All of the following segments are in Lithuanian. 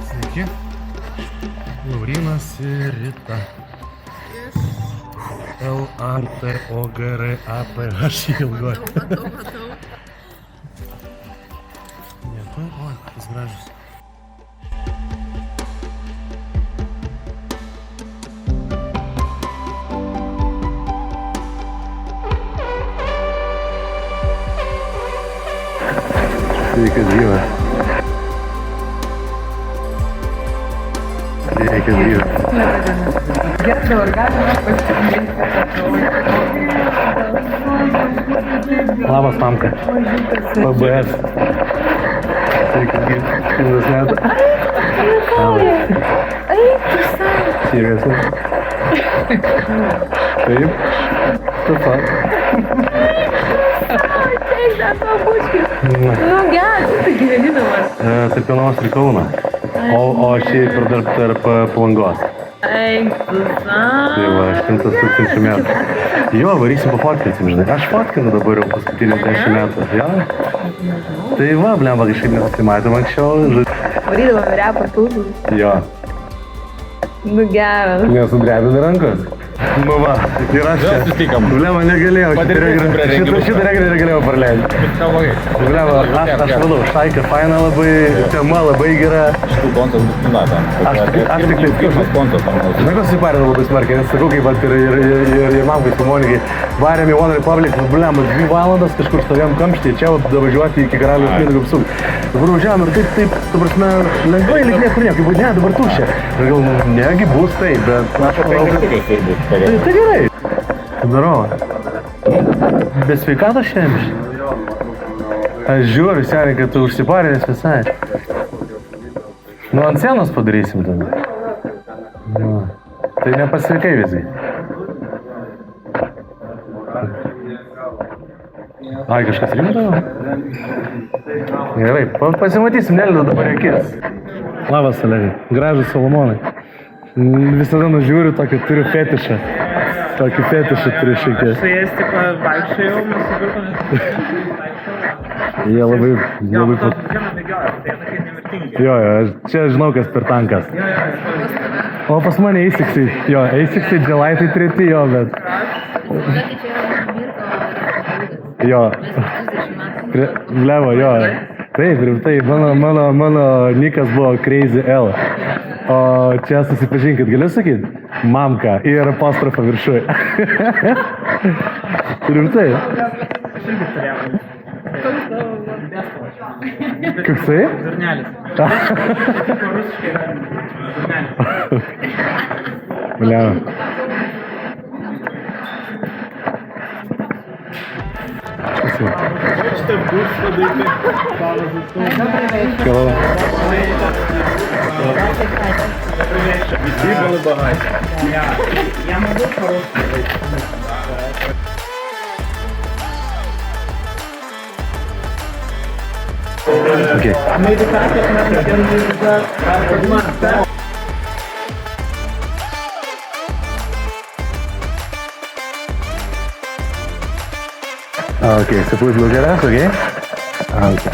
Sveiki. Laurynas ir Rita. L-A-T-O-G-R-A-P-H ilgoji. Matau. Nieko, oi, kokius gražus. Sveikas gyvas. Sveikas gyvas. Gerbdavau ir galima pasižiūrėti. Labas, mamka. PBS. Sveikas gyvas. Šimtas metų. Eik, tu sau. Seriously? Taip? Tu pat. Eik, dar tavo bučkis. Nu, geras, tu gyveni dabar. Tai Pilnos ir Kauno. O šiaip ir dar tarp Palangos. Eik, tu sau. Tai va, 100 000 metų. Jo, varysim pafotkinsim, žinai. Aš fotkinu dabar jau paskutinį 10 metų. Jo? Tai va, blemba, kažkaip nesusimatėm anksčiau. Varydavom repą tūbų. Jo. Nu, geras. Nesudrebini rankos. Nu va, ir aš čia. Blemba, negalėjau. Šitą reginį negalėjau praleisti. Blemba, aš vadau, štaikė faina labai, tema labai gera. Šitų kontas bus pinata. Aš tik tai pirmas kontas tam mūsų. žinai, kas susiparė labai smarkiai, nes sakau, kaip vat ir mamkai su Monikai varėm į One Republic, blemba, 2 valandas kažkur stovėjom kamštyje, čia davažiuoti iki Karaliaus Mindaugo apsugų. Dabar važiavam ir taip, tu prasme, lengvai lyg niekur nieko, kaip ne, dabar tuščia. Ir gal, negi bus taip, bet aš manau, kad... Tai gerai. Darova. Be sveikatos šiandien. Aš žiūriu, seniai, kad tu užsiparėnės visai. Nu, ant sienos padarysim tada. Nu, tai nepasveikai visgi. Ai, kažkas rimto? Gerai, pasimatysim, nelidu dabar akis. Labas, Olegai. Gražus Solomonai. Visada nužiūriu tokį, turiu fetišą. Tokį fetišą turiu šiek tiek. Su jais tik vaikščiojau, nusipirkom. Jie labai... Žiemą bėgioja, tai jie tokie nemirtingi. Jo, aš čia žinau, kas per tankas. O pas mane eisiksai, jo, eisiksai dželaitai treti, jo, bet... Jo. Blevo, jo. Taip, rimtai, mano nikas buvo Crazy L. O čia susipažinkit, galiu sakyt? Mamka ir apostrofą viršui. Rimtai? Aš irgi turėjau. Koksai? Zurnelis. Rusiškai yra zurnelis. Blevo. Šitą bus padaryti balas įstumą. Hello. Visi были богаты. Я могу по-русски. Окей. Медитация, наверное, Okay, so please look at us, okay? Okay.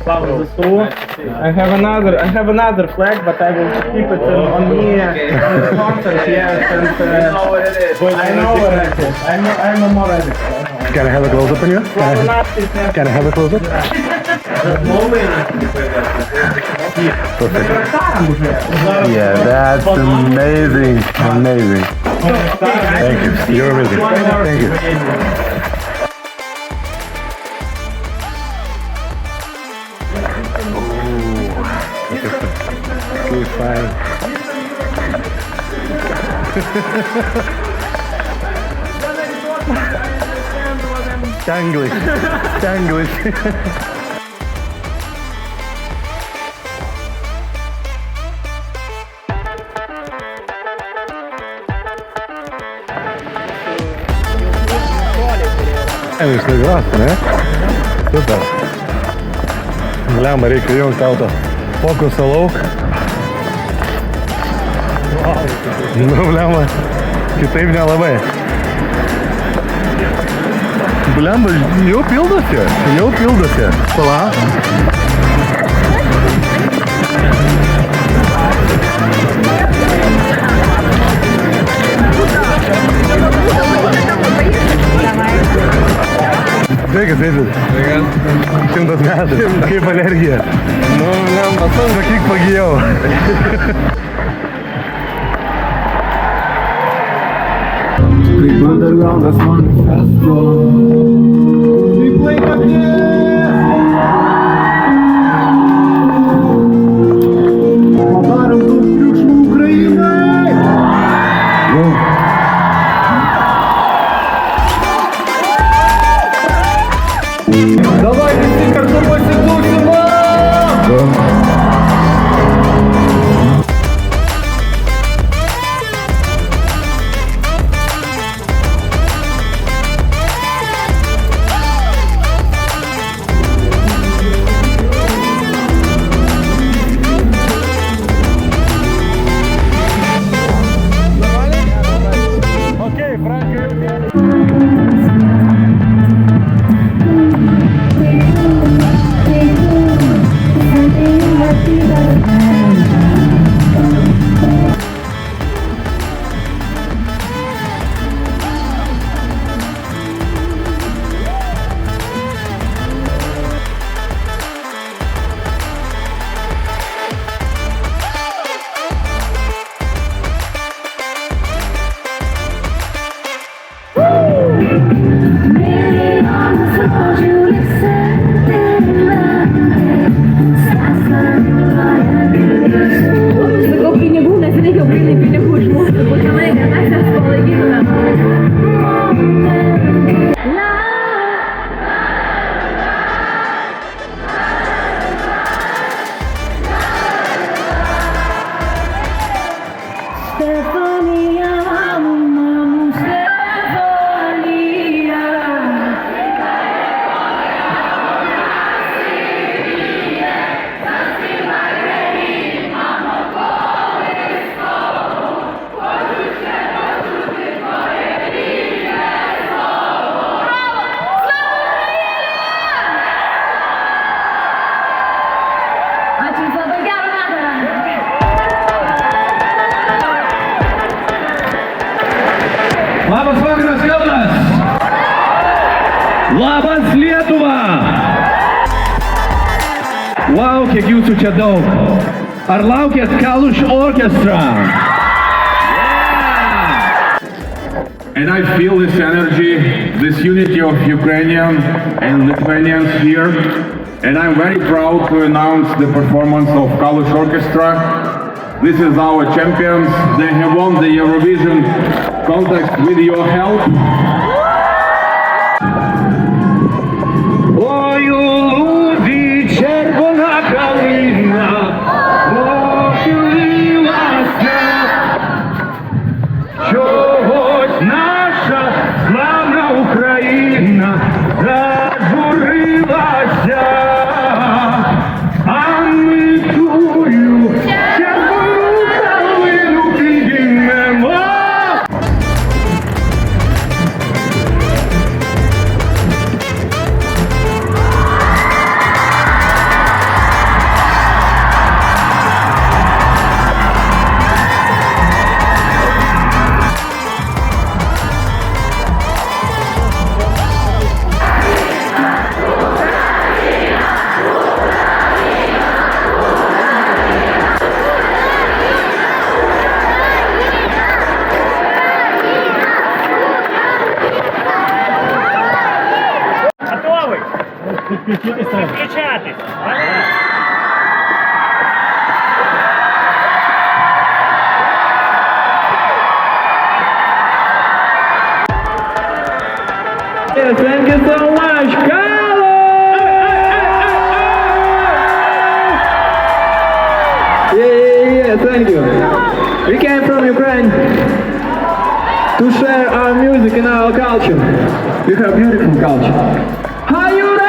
Слава ЗСУ. I have another flag, but I will keep it on me. Sponsors, yes, and I know what it is. I'm a more radical. Can I have a close-up on you? Can I have a close-up? Perfect. Yeah, that's amazing. Amazing. Thank you. You're amazing. Thank you. Okay, fine. Tanglish. Конечно, классно, ne? Super. Blemba, reikia jungti auto. Фокус лоук. Nu, blemba, kitaip nelabai. Blemba, jau pildosi. Pala. Sveikas, Eidžius. Sveikas. 100 metų. Kaip alergija? Nu, blemba, Sakyk, pagijau. Creep underground, that's one fast floor. We play Подаром тут ключ України! Давайте всі картопельці тусимо! Такого pinigų, nes reikia grinai pinigų iš mūsų. Kokią laiką mes jas palaikytume. Stefanija, mamų Stefanija. Ačiū Jums labai, gerą vakarą. Labas vakaras, Kaunas! Labas Lietuva! Wow, kiek jūsų čia daug! Ar laukėt Kalush orkestrą? And I feel this energy, this unity of Ukrainian and Lithuanians here. And I'm very proud to announce the performance of Kalush Orchestra. This is our champions. They have won the Eurovision contest with your help. Ой, у лузі червона калина похилилася, чогось наша славна Україна зажурилася, а ми тую червону калину підіймемо. Готовий? Включатись. Thank you so much, Yeah, thank you. We came from Ukraine to share our music and our culture. We have beautiful culture. Are you ready?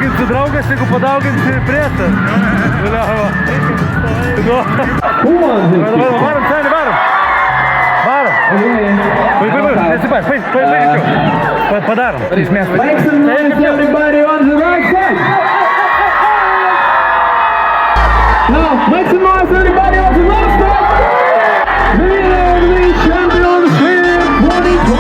palyginti su draugas, jeigu padauginti presą. Who wants this? Varom, Sani, varom. Varom. Nesipaš, padarom. Make some noise, everybody on the right side. Now, make some noise, everybody on the left side. The Championship 2022.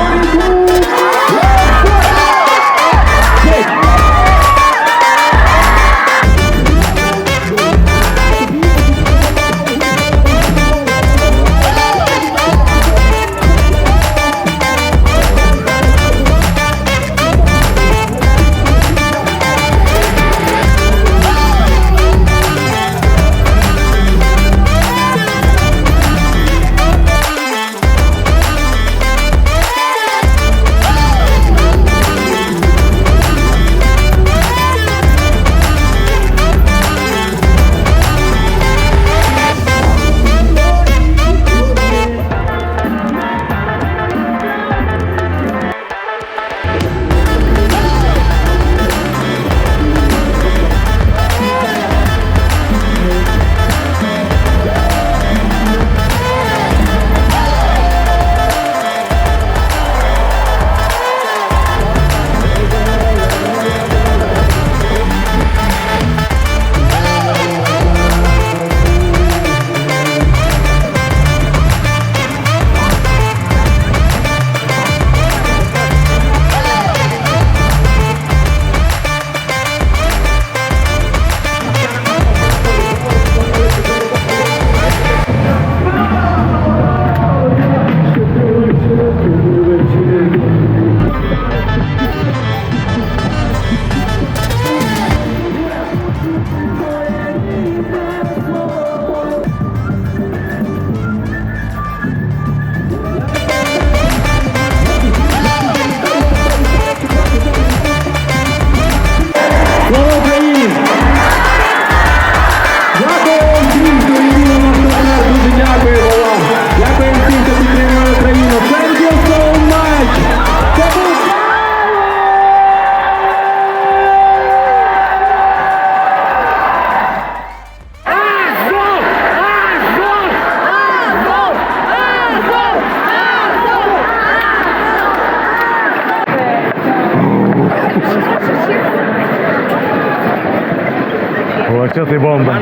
Čia tai bomba.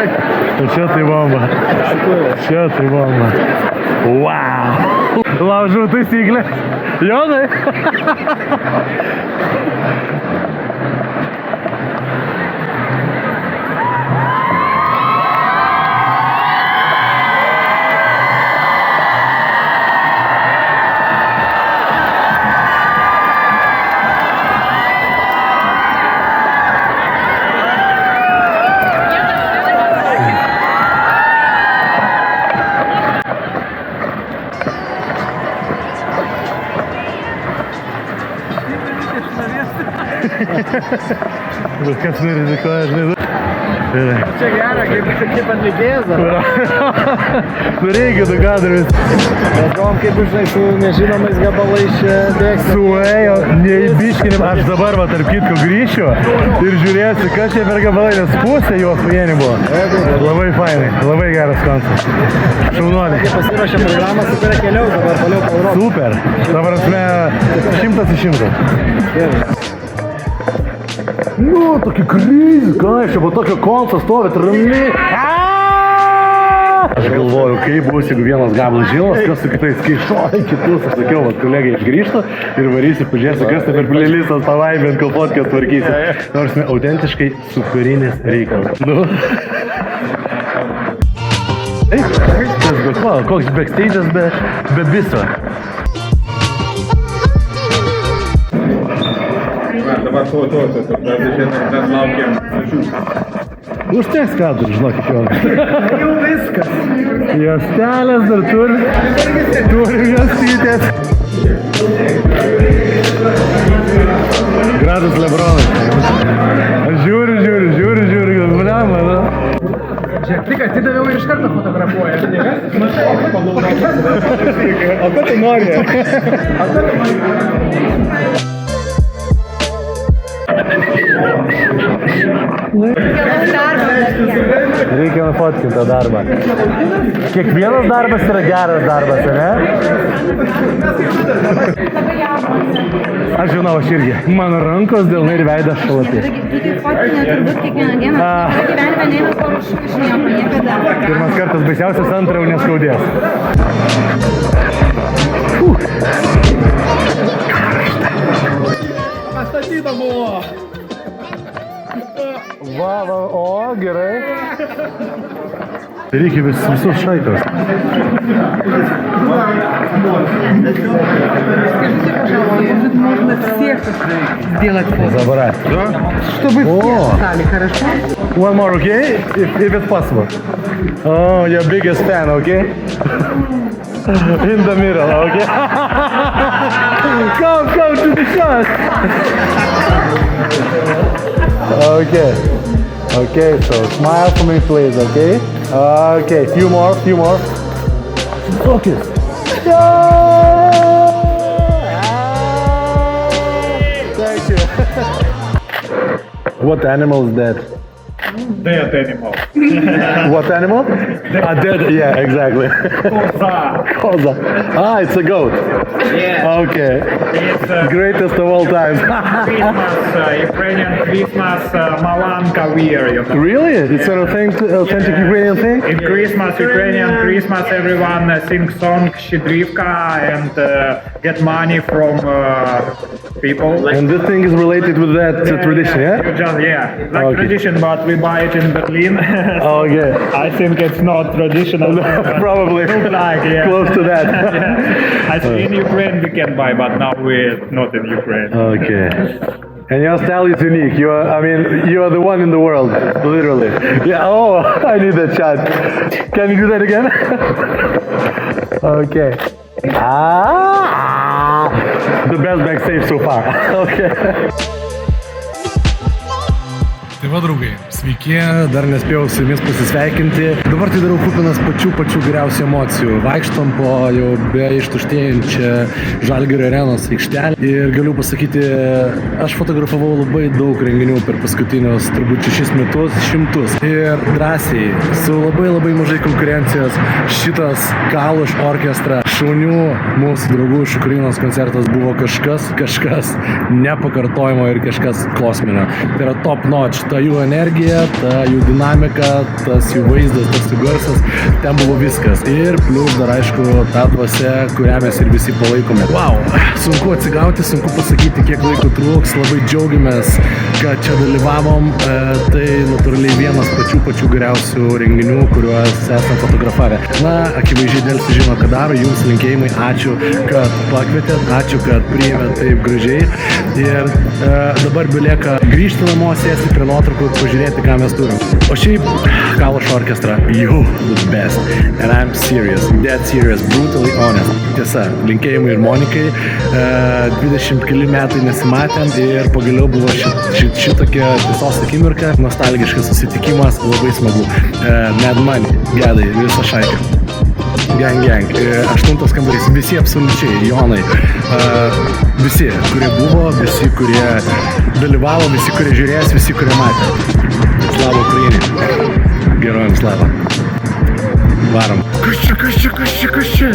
Čia tai bomba. Čia tai bomba. Wow. Laužau taisyklę. Jonai. Bet kas nerizikuoja, žinai. Čia gera, kaip atlikėjas. Reikia du kadrus. Mes galvom, kaip žinai, su nežinomais gabalais čia bėgsim. Suėjo, neįbiškinim. Aš dabar, va, tarp kitko grįšiu ir žiūrėsiu, kas čia per gabalai, nes pusė jo vieni buvo. Labai fainai, labai geras koncas. Šaunuoliai. Pasiruošėm programą, su kuria keliau, dabar toliau po Europą. Super. Dabar prasme 100 iš 100. Nu, tokia krizė, ką aš čia po tokio konco stovėt ramiai. Aš galvoju, kaip bus, jeigu vienas gabalas žilas, kas su kitais skaišoja kitus. Aš sakiau, vat kolegai išgrįžta ir varysi, pažiūrėsi, kas tai per playlistas pavaibint, kol podcast tvarkysi. Nors ne autentiškai superinis reikalas. Nu. Koks backstage'as be biso. Dabar fotos, mes laukiam svečių. Užteks kadrų, žinokit, jo. Jau viskas. Juostelės dar turim juostytės. Gražus Lebronas. Aš žiūriu, blemba, nu. Žiūrėk, tik atidaviau ir iš karto fotografuoja. O ką tu nori? Reikia nufotkinti tą darbą. Kiekvienas darbas yra geras darbas, ne? Aš žinau, aš irgi. Mano rankos, delnai ir veidas šalapė. Tu tai fotkinė turbūt kiekvieną dieną. Gyvenime neina panašu iš nieko, niekada. Pirmas kartas baisiausias, antrą jau neskaudės. Pastatyta buvo. Va, o, gerai. Reikia visus šaikas. Можно всех сделать фото. Забрать. Чтобы все стали, хорошо? One more, okay? If it's possible. Oh, your biggest fan, okay? In the middle, okay? Come to the shot. Okay, so smile for me, please, okay? Okay, few more. Focus. Thank you. What animal is that? Dead animal. What animal? Dead, yeah, exactly. Koza. Ah, it's a goat. Yeah. Okay. It's Greatest of all time. Christmas, Ukrainian Christmas Malanka wear, you know. Really? It's an authentic Ukrainian thing? In Christmas, Ukrainian Christmas, everyone sings song Shidrivka and get money from people. And this thing is related with that tradition, yeah? Like Okay. tradition, but we buy it in Berlin. Okay. I think it's not traditional. Probably Like, yeah. close to that. I think in Ukraine we can buy, but now we're not in Ukraine. Okay. And your style is unique. You are the one in the world, literally. Yeah. Oh, I need that shot. Can you do that again? Okay. The best backstage so far. Okay. Tai va, draugai, sveiki, dar nespėjau su jumis pasisveikinti. Dabar tai darau kupinas pačių geriausių emocijų. Vaikštom po jau be ištuštėjančią Žalgirio arenos aikštelę. Ir galiu pasakyti, aš fotografavau labai daug renginių per paskutinius turbūt 6 metus, 100. Ir drąsiai, su labai mažai konkurencijos, šitas Kaluš orkestra, šaunių mūsų draugų iš Ukrainos koncertas buvo kažkas nepakartojimo ir kažkas kosminio. Tai yra top notch. Ta jų energija, ta jų dinamika, tas jų vaizdas, tas jų garsas, ten buvo viskas. Ir plius dar aišku, ta dvasia, kurią mes ir visi palaikome. Wow, sunku atsigauti, sunku pasakyti, kiek laiko truks, labai džiaugiamės, kad čia dalyvavom. Tai natūraliai vienas pačių geriausių renginių, kuriuos esame fotografavę. Na, akivaizdžiai Delfi žino, ką daro, jums linkėjimai, ačiū, kad pakvietėt, ačiū, kad priėmėt taip gražiai. Ir dabar belieka grįžti namo, sėsti prie nuotraukų ir pažiūrėti, ką mes turim. O šiaip, Kaluš orkestra, you the best. And I'm serious, dead serious, brutally honest. Tiesa, linkėjimai ir Monikai. 20 keli metai nesimatėm ir pagaliau buvo šitokia tiesos akimirka, nostalgiškas susitikimas, labai smagu. Mad Money, gedai, visą šaiką. Gang. 8 kambarys, visi absoliučiai, Jonai. Visi, kurie buvo, visi, kurie dalyvavo, visi, kurie žiūrės, visi, kurie matė. Slava Ukrainai. Gerojams slava. Varom. Kas čia?